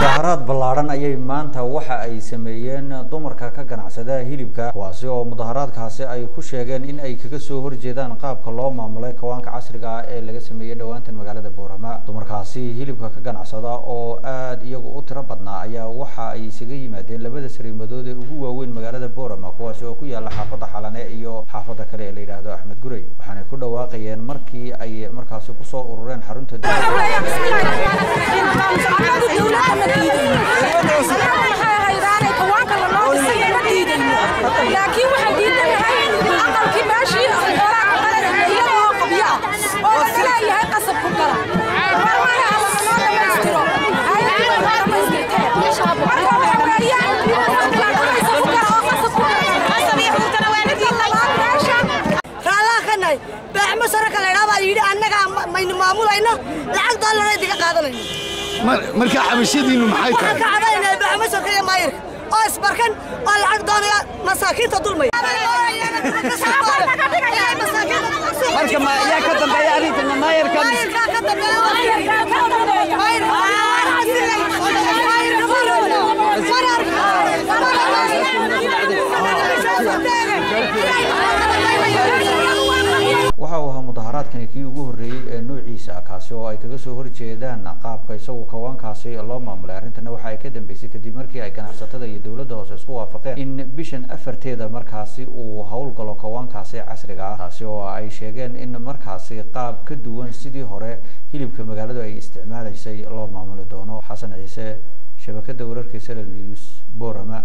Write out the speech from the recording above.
mudaharaad ballaaran ayay maanta waxa ay sameeyeen dumarka ka ganacsada hilibka kuwaasi oo mudaharaadkaasi ay ku sheegeen in ay kaga soo horjeedaan qaabka loo maamulay kawaanka casriga ah ee laga sameeyay dhawaantan magaalada Boorama. Dumarkaasi hilibka ka ganacsada oo aad iyagu u tiro badnaa ayaa waxa ay isaga yimaadeen labada sariimadood ee ugu waaweyn magaalada Boorama kuwaasi oo ku yaala xaafadda Xalane iyo xaafadda kale ee la yiraahdo Axmed Gurey. waxaana ku dhawaaqayeen markii ay markaasi ku soo urureen xarunta marka xabashadiinu maxay tahay ka cabayna baaxmo soo kale maayir oo isbarkan oo lacag doonaya masaakiinta dulmay marka ma yaa ka dambeeya arinta maayirka ka dambeeya maayir waxa uu ahaa mudaharaadkani kii ugu horeeyay ee noociisa kaasi oo ay kaga soo horjeedaan qaabka isagu kawaankaasi loo maamulay. arintana waxa ay ka dambeysay kadib markii ay ganacsatada iyo dawladda hoose isku waafaqeen in bishan afarteeda markaasi uu hawlgalo kawaankaasi casriga ah taasi oo ay sheegeen in markaasi qaab ka duwan sidii hore hilibka magaaladu ay isticmaalaysay loo maamuli doono. xasan ciise shabakada wararka Sal News Boorama.